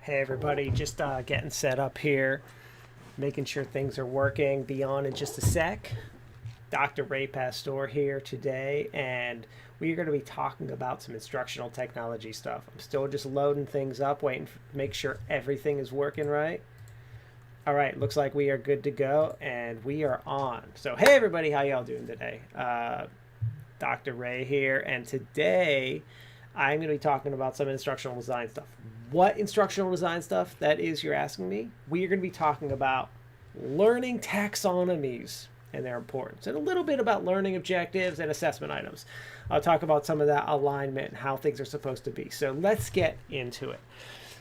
Hey everybody, just getting set up here, making sure things are working. Be on in just a sec. Dr. Ray Pastore here today, and we are going to be talking about some instructional technology stuff. I'm still just loading things up, waiting to make sure everything is working right. All right, looks like we are good to go, and we are on. So hey everybody, how y'all doing today? Dr. Ray here, and today I'm going to be talking about some instructional design stuff. What instructional design stuff that is, you're asking me? We are going to be talking about learning taxonomies and their importance, and a little bit about learning objectives and assessment items. I'll talk about some of that alignment and how things are supposed to be. So let's get into it.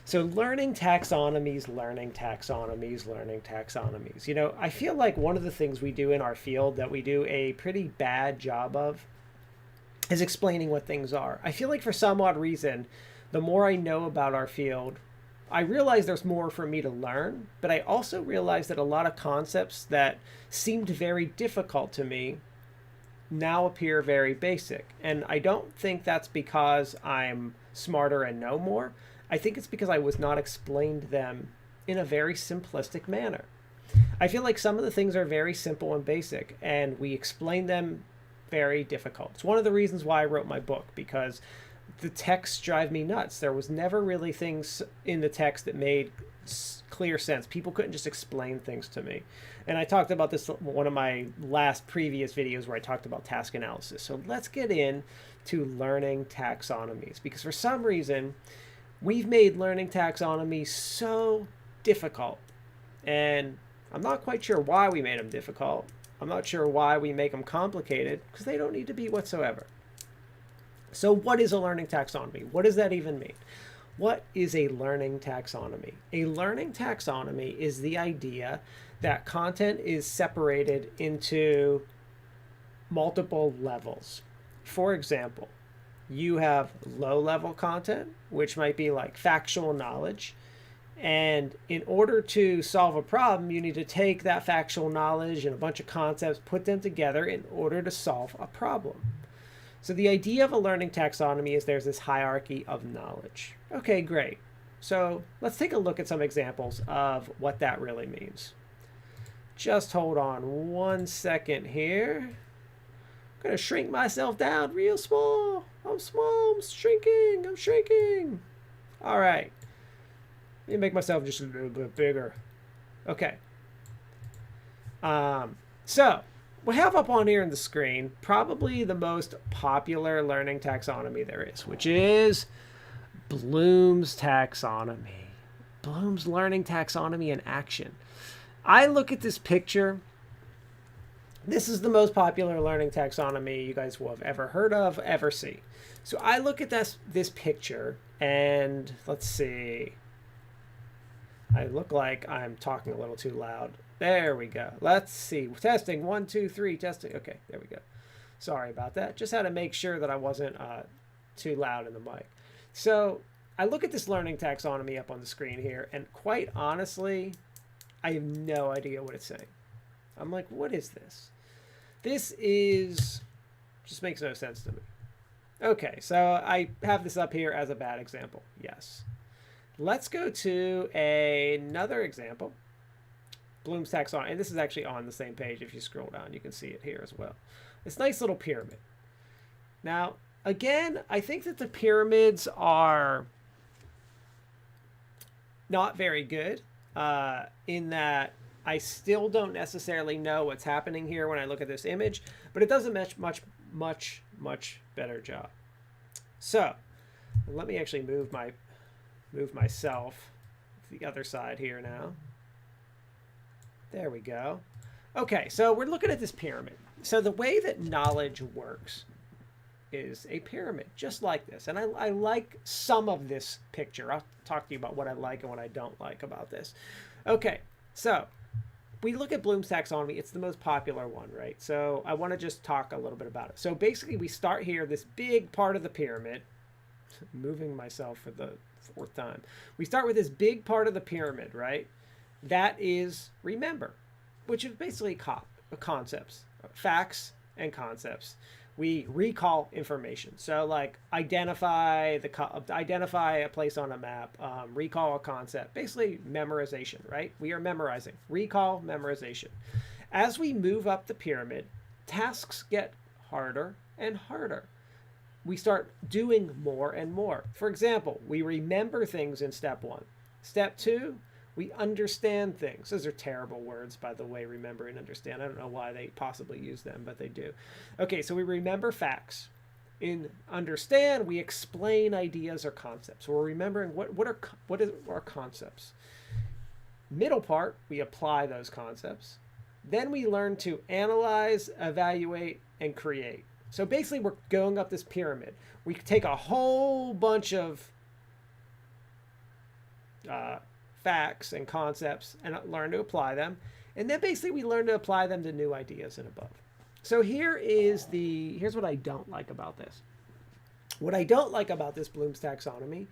So learning taxonomies, learning taxonomies, learning taxonomies. You know, I feel like one of the things we do in our field that we do a pretty bad job of is explaining what things are. I feel like for some odd reason, the more I know about our field, I realize there's more for me to learn, but I also realize that a lot of concepts that seemed very difficult to me now appear very basic. And I don't think that's because I'm smarter and know more. I think it's because I was not explained them in a very simplistic manner. I feel like some of the things are very simple and basic, and we explain them very difficult. It's one of the reasons why I wrote my book, because the texts drive me nuts. There was never really things in the text that made clear sense. People couldn't just explain things to me. And I talked about this in one of my last previous videos where I talked about task analysis. So let's get in to learning taxonomies, because for some reason we've made learning taxonomies so difficult, and I'm not quite sure why we made them difficult. I'm not sure why we make them complicated, because they don't need to be whatsoever. So what is a learning taxonomy? What does that even mean? What is a learning taxonomy? A learning taxonomy is the idea that content is separated into multiple levels. For example, you have low-level content, which might be like factual knowledge. And in order to solve a problem, you need to take that factual knowledge and a bunch of concepts, put them together in order to solve a problem. So the idea of a learning taxonomy is there's this hierarchy of knowledge. Okay, great. So let's take a look at some examples of what that really means. Just hold on 1 second here. I'm going to shrink myself down real small. I'm small, I'm shrinking. All right. Let me make myself just a little bit bigger. Okay. So we have up on here in the screen probably the most popular learning taxonomy there is, which is Bloom's taxonomy. Bloom's learning taxonomy in action. I look at this picture. This is the most popular learning taxonomy you guys will have ever heard of, ever see. So I look at this picture, and let's see. I look like I'm talking a little too loud. There we go. Let's see. Testing. 1, 2, 3. Testing. Okay, there we go. Sorry about that. Just had to make sure that I wasn't too loud in the mic. So I look at this learning taxonomy up on the screen here, and quite honestly, I have no idea what it's saying. I'm like, what is this? This just makes no sense to me. Okay, so I have this up here as a bad example. Yes. Let's go to another example. Bloom's taxonomy, and this is actually on the same page. If you scroll down, you can see it here as well. This nice little pyramid. Now, again, I think that the pyramids are not very good in that I still don't necessarily know what's happening here when I look at this image, but it does a much better job. So let me actually move myself to the other side here now. There we go. Okay, so we're looking at this pyramid. So the way that knowledge works is a pyramid, just like this. And I like some of this picture. I'll talk to you about what I like and what I don't like about this. Okay, so we look at Bloom's taxonomy. It's the most popular one, right? So I want to just talk a little bit about it. So basically we start here, this big part of the pyramid, moving myself for the 4th time. We start with this big part of the pyramid, right? That is remember, which is basically concepts, facts and concepts. We recall information. So like identify a place on a map, recall a concept, basically memorization, right? We are memorizing, recall, memorization. As we move up the pyramid, tasks get harder and harder. We start doing more and more. For example, we remember things in step 1. Step 2, we understand things. Those are terrible words, by the way, remember and understand. I don't know why they possibly use them, but they do. Okay, so we remember facts. In understand, we explain ideas or concepts. We're remembering what are our concepts. Middle part, we apply those concepts. Then we learn to analyze, evaluate, and create. So basically, we're going up this pyramid. We take a whole bunch of facts and concepts and learn to apply them. And then basically we learn to apply them to new ideas and above. So here's what I don't like about this. What I don't like about this Bloom's taxonomy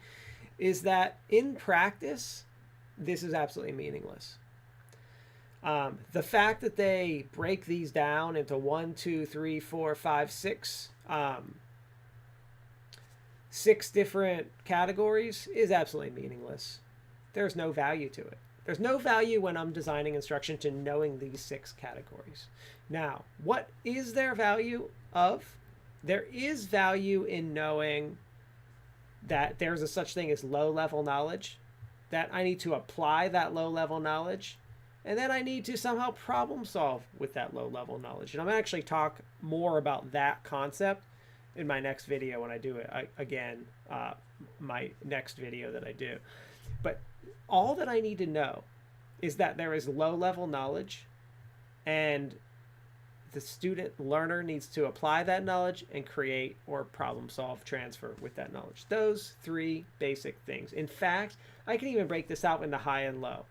is that in practice, this is absolutely meaningless. The fact that they break these down into 1, 2, 3, 4, 5, 6, 6 different categories is absolutely meaningless. There's no value to it. There's no value when I'm designing instruction to knowing these 6 categories. Now, what is there value of? There is value in knowing that there's a such thing as low-level knowledge, that I need to apply that low-level knowledge, and then I need to somehow problem solve with that low-level knowledge. And I'm going to actually talk more about that concept in my next video when I do it. My next video that I do. But all that I need to know is that there is low-level knowledge, and the student learner needs to apply that knowledge and create or problem solve, transfer with that knowledge. Those 3 basic things. In fact, I can even break this out into high and low.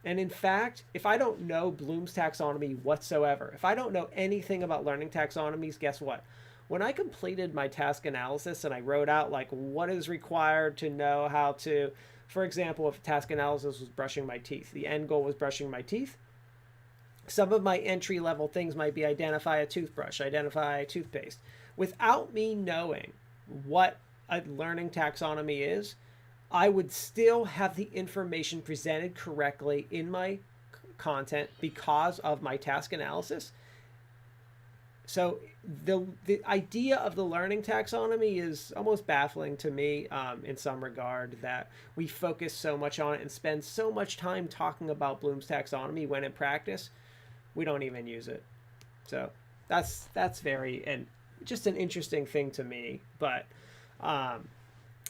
And in fact, if I don't know Bloom's taxonomy whatsoever, if I don't know anything about learning taxonomies, guess what? When I completed my task analysis and I wrote out like what is required to know how to, for example, if task analysis was brushing my teeth, the end goal was brushing my teeth. Some of my entry-level things might be identify a toothbrush, identify a toothpaste. Without me knowing what a learning taxonomy is, I would still have the information presented correctly in my content because of my task analysis. So the idea of the learning taxonomy is almost baffling to me in some regard, that we focus so much on it and spend so much time talking about Bloom's taxonomy when in practice we don't even use it. So that's just an interesting thing to me, but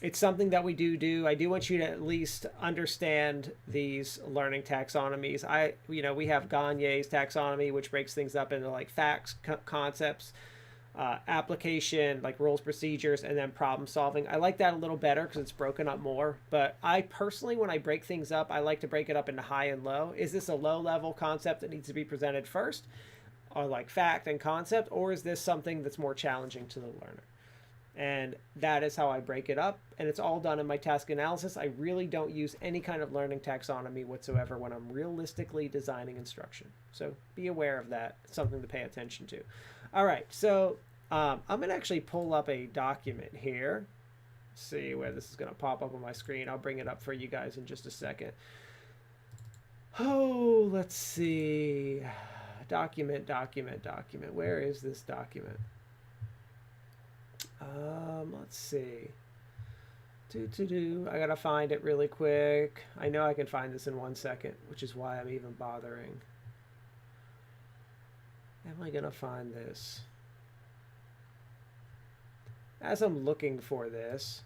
it's something that we do. I do want you to at least understand these learning taxonomies. We have Gagne's taxonomy, which breaks things up into like facts, concepts, application, like rules, procedures, and then problem solving. I like that a little better because it's broken up more. But I personally, when I break things up, I like to break it up into high and low. Is this a low-level concept that needs to be presented first, or like fact and concept, or is this something that's more challenging to the learner? And that is how I break it up, and it's all done in my task analysis. I really don't use any kind of learning taxonomy whatsoever when I'm realistically designing instruction. So be aware of that. It's something to pay attention to. All right, so I'm going to actually pull up a document here. See where this is going to pop up on my screen. I'll bring it up for you guys in just a second. Oh, let's see. Document. Where is this document? Let's see. I gotta find it really quick. I know I can find this in 1 second, which is why I'm even bothering. Am I gonna find this? As I'm looking for this,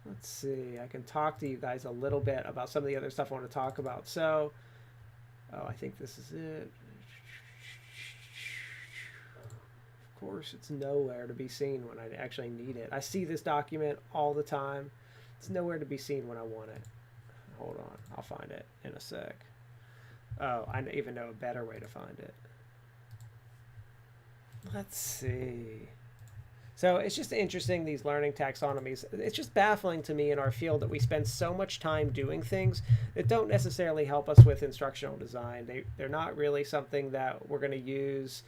let's see. I can talk to you guys a little bit about some of the other stuff I want to talk about. So, I think this is it. Of course, it's nowhere to be seen when I actually need it. I see this document all the time. It's nowhere to be seen when I want it. Hold on, I'll find it in a sec. Oh, I even know a better way to find it. Let's see. So it's just interesting, these learning taxonomies. It's just baffling to me in our field that we spend so much time doing things that don't necessarily help us with instructional design. They're not really something that we're going to use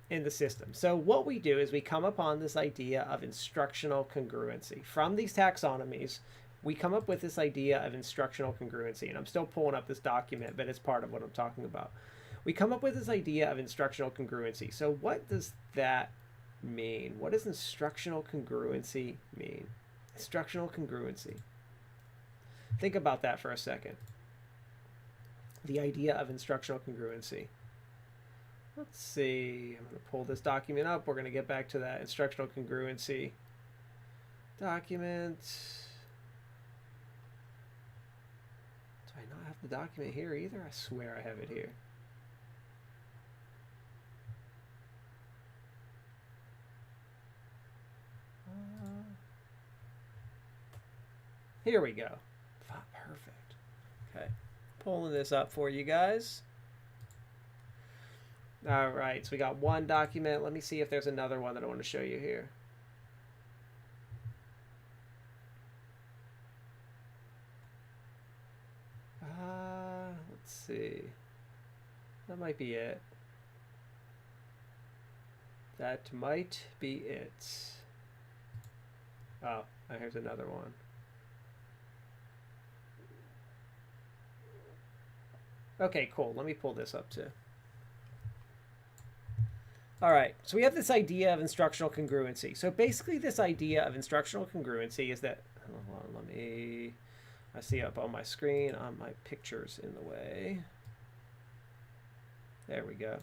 in the system. So what we do is we come upon this idea of instructional congruency. From these taxonomies, we come up with this idea of instructional congruency. And I'm still pulling up this document, but it's part of what I'm talking about. We come up with this idea of instructional congruency. So what does that mean? What does instructional congruency mean? Instructional congruency. Think about that for a second. The idea of instructional congruency. Let's see. I'm going to pull this document up. We're going to get back to that instructional congruency document. Do I not have the document here either? I swear I have it here. Here we go. Perfect. Okay. Pulling this up for you guys. All right, so we got one document. Let me see if there's another one that I want to show you here. Let's see. That might be it. That might be it. Oh, here's another one. Okay, cool. Let me pull this up too. All right, so we have this idea of instructional congruency. So basically this idea of instructional congruency is that, hold on, I see up on my screen, my picture's in the way. There we go.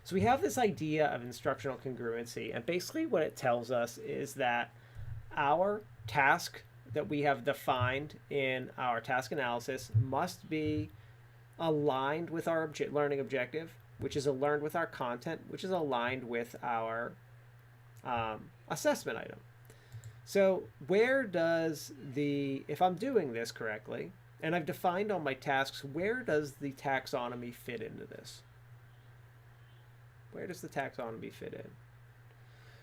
So we have this idea of instructional congruency, and basically what it tells us is that our task that we have defined in our task analysis must be aligned with our learning objective, which is aligned with our content, which is aligned with our assessment item. So where does if I'm doing this correctly, and I've defined all my tasks, where does the taxonomy fit into this? Where does the taxonomy fit in?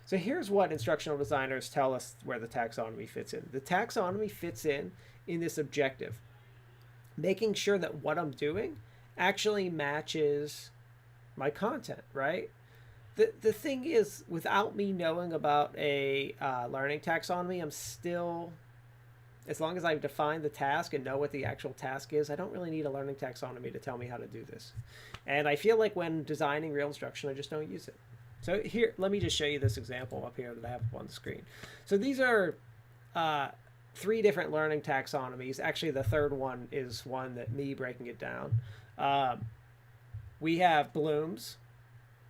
So here's what instructional designers tell us where the taxonomy fits in. The taxonomy fits in this objective, making sure that what I'm doing actually matches my content, right? The thing is, without me knowing about a learning taxonomy, I'm still, as long as I've defined the task and know what the actual task is, I don't really need a learning taxonomy to tell me how to do this. And I feel like when designing real instruction, I just don't use it. So here, let me just show you this example up here that I have up on the screen. So these are 3 different learning taxonomies. Actually, the third one is one that me breaking it down. We have Bloom's,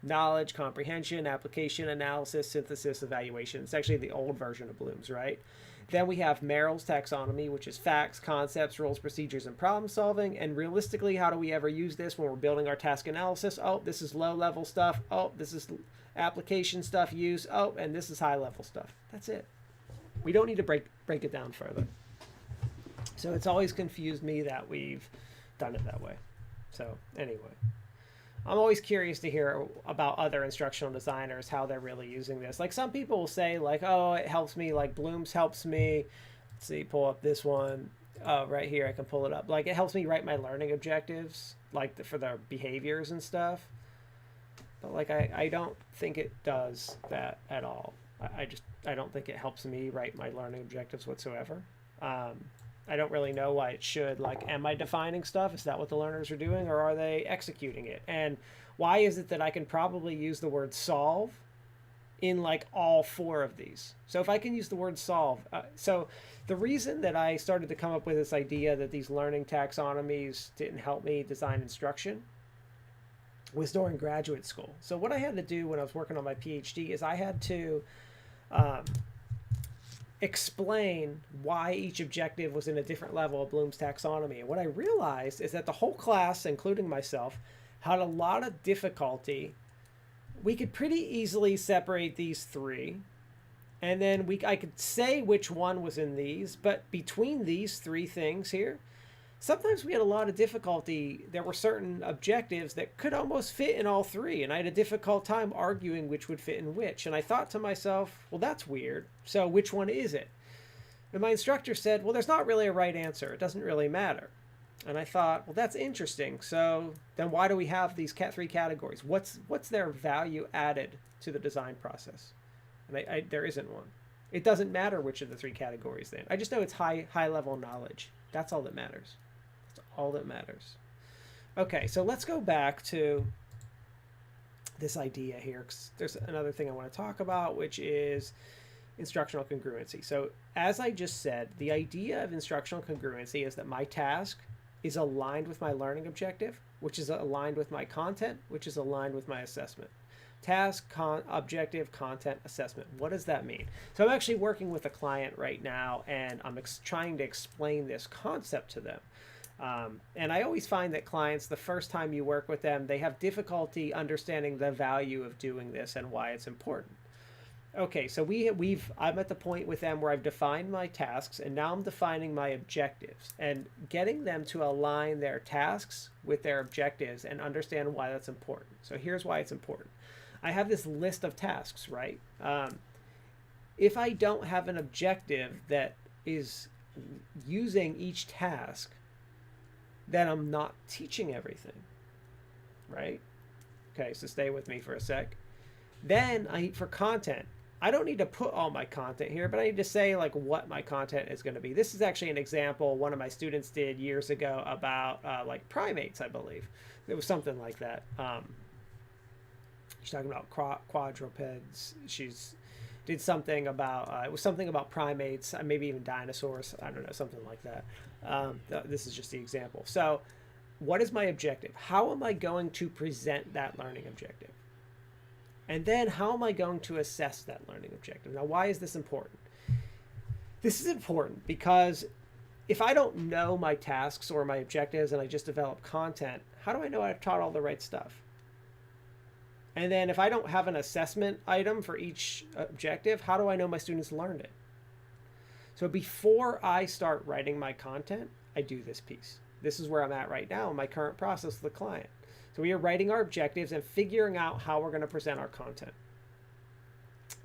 knowledge, comprehension, application, analysis, synthesis, evaluation. It's actually the old version of Bloom's, right? Then we have Merrell's taxonomy, which is facts, concepts, rules, procedures, and problem solving. And realistically, how do we ever use this when we're building our task analysis? Oh, this is low-level stuff. Oh, this is application stuff used. Oh, and this is high-level stuff. That's it. We don't need to break it down further. So it's always confused me that we've done it that way. So anyway, I'm always curious to hear about other instructional designers, how they're really using this. Like some people will say like, oh, it helps me, like Bloom's helps me. Let's see, pull up this one. Right here, I can pull it up. Like it helps me write my learning objectives, like for the behaviors and stuff. But like I don't think it does that at all. I don't think it helps me write my learning objectives whatsoever. I don't really know why it should. Like, am I defining stuff? Is that what the learners are doing, or are they executing it? And why is it that I can probably use the word solve in like all 4 of these? So if I can use the word solve, so the reason that I started to come up with this idea that these learning taxonomies didn't help me design instruction was during graduate school. So what I had to do when I was working on my Ph.D. is I had to explain why each objective was in a different level of Bloom's taxonomy. And what I realized is that the whole class, including myself, had a lot of difficulty. We could pretty easily separate these 3, and then I could say which one was in these, but between these 3 things here, sometimes we had a lot of difficulty. There were certain objectives that could almost fit in all 3, and I had a difficult time arguing which would fit in which. And I thought to myself, well, that's weird. So which one is it? And my instructor said, well, there's not really a right answer. It doesn't really matter. And I thought, well, that's interesting. So then why do we have these three categories? What's their value added to the design process? And there isn't one. It doesn't matter which of the three categories then. I just know it's high level knowledge. That's all that matters. That's all that matters. Okay, so let's go back to this idea here. 'Cause there's another thing I want to talk about, which is instructional congruency. So as I just said, the idea of instructional congruency is that my task is aligned with my learning objective, which is aligned with my content, which is aligned with my assessment. Task, objective, content, assessment. What does that mean? So I'm actually working with a client right now, and I'm trying to explain this concept to them. And I always find that clients, the first time you work with them, they have difficulty understanding the value of doing this and why it's important. Okay, so I'm at the point with them where I've defined my tasks, and now I'm defining my objectives and getting them to align their tasks with their objectives and understand why that's important. So here's why it's important. I have this list of tasks, right? If I don't have an objective that is using each task, then I'm not teaching everything, right? Okay, so stay with me for a sec. Then for content, I don't need to put all my content here, but I need to say like what my content is going to be. This is actually an example one of my students did years ago about like primates, I believe. It was something like that. She's talking about quadrupeds. She's did something about it was something about primates, maybe even dinosaurs. I don't know, something like that. This is just the example. So, what is my objective? How am I going to present that learning objective? And then how am I going to assess that learning objective? Now, why is this important? This is important because if I don't know my tasks or my objectives and I just develop content, how do I know I've taught all the right stuff? And then if I don't have an assessment item for each objective, how do I know my students learned it? So before I start writing my content, I do this piece. This is where I'm at right now in my current process with the client. So we are writing our objectives and figuring out how we're going to present our content.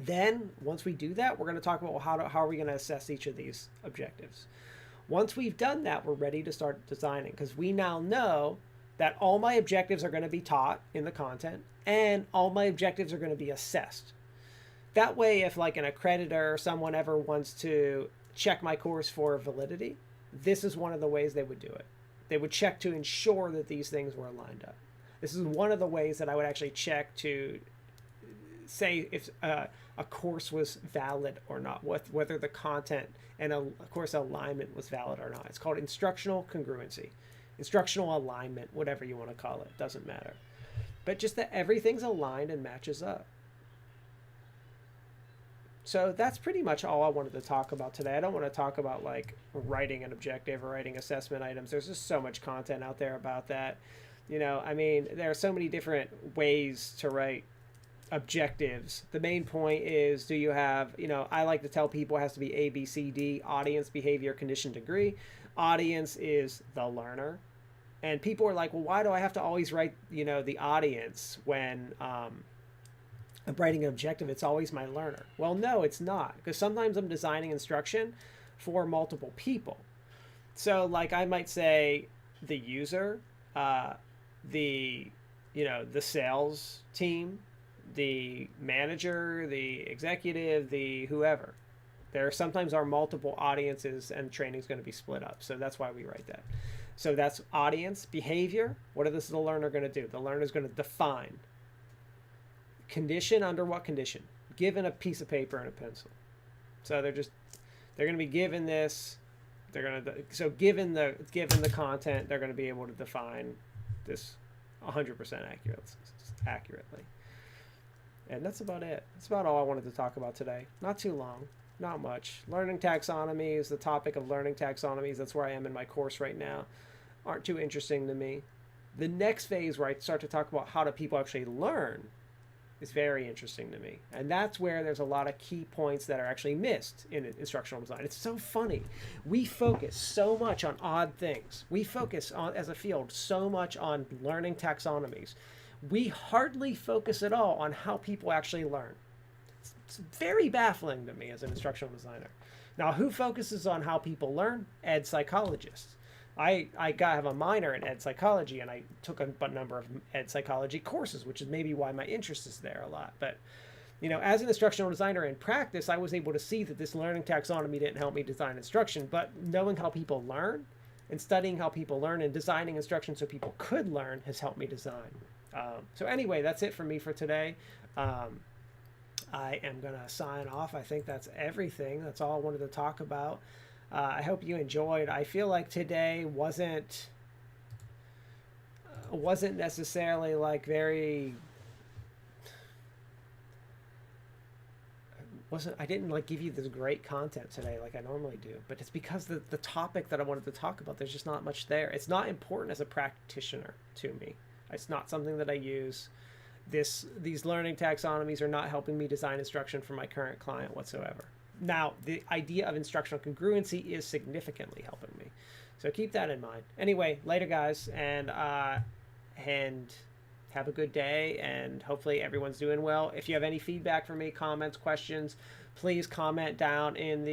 Then once we do that, we're going to talk about how are we going to assess each of these objectives. Once we've done that, we're ready to start designing because we now know that all my objectives are going to be taught in the content and all my objectives are going to be assessed. That way, if like an accreditor or someone ever wants to check my course for validity, this is one of the ways they would do it. They would check to ensure that these things were lined up. This is one of the ways that I would actually check to say if a course was valid or not, whether the content and a course alignment was valid or not. It's called instructional congruency, instructional alignment, whatever you want to call it, doesn't matter. But just that everything's aligned and matches up. So that's pretty much all I wanted to talk about today. I don't want to talk about like writing an objective or writing assessment items. There's just so much content out there about that. You know, I mean, there are so many different ways to write objectives. The main point is, do you have, you know, I like to tell people it has to be A, B, C, D, audience, behavior, condition, degree. Audience is the learner. And people are like, well, why do I have to always write, you know, the audience when I'm writing an objective? It's always my learner. Well, no, it's not, because sometimes I'm designing instruction for multiple people. So like I might say the user, the sales team, the manager, the executive, the whoever. There sometimes are multiple audiences and training is going to be split up. So that's why we write that. So that's audience, behavior. What is the learner going to do? The learner is going to define. Condition, under what condition? Given a piece of paper and a pencil. So they're going to be given this. Given the content, they're going to be able to define this 100% accurately. And that's about it. That's about all I wanted to talk about today. Not too long, not much. Learning taxonomies, the topic of learning taxonomies, that's where I am in my course right now, aren't too interesting to me. The next phase where I start to talk about how do people actually learn is very interesting to me. And that's where there's a lot of key points that are actually missed in instructional design. It's so funny. We focus so much on odd things. We focus on, as a field, so much on learning taxonomies. We hardly focus at all on how people actually learn. It's very baffling to me as an instructional designer. Now, who focuses on how people learn? Ed psychologists. have a minor in ed psychology, and I took a number of ed psychology courses, which is maybe why my interest is there a lot. But as an instructional designer in practice, I was able to see that this learning taxonomy didn't help me design instruction, but knowing how people learn and studying how people learn and designing instruction so people could learn has helped me design. So anyway, that's it for me for today. I am going to sign off. I think that's everything. That's all I wanted to talk about. I hope you enjoyed. I feel like today wasn't necessarily like very... I didn't like give you this great content today like I normally do, but it's because the topic that I wanted to talk about, there's just not much there. It's not important as a practitioner to me. It's not something that I use. These learning taxonomies are not helping me design instruction for my current client whatsoever. Now, the idea of instructional congruency is significantly helping me. So keep that in mind. Anyway, later guys, and have a good day, and hopefully everyone's doing well. If you have any feedback for me, comments, questions, please comment down in the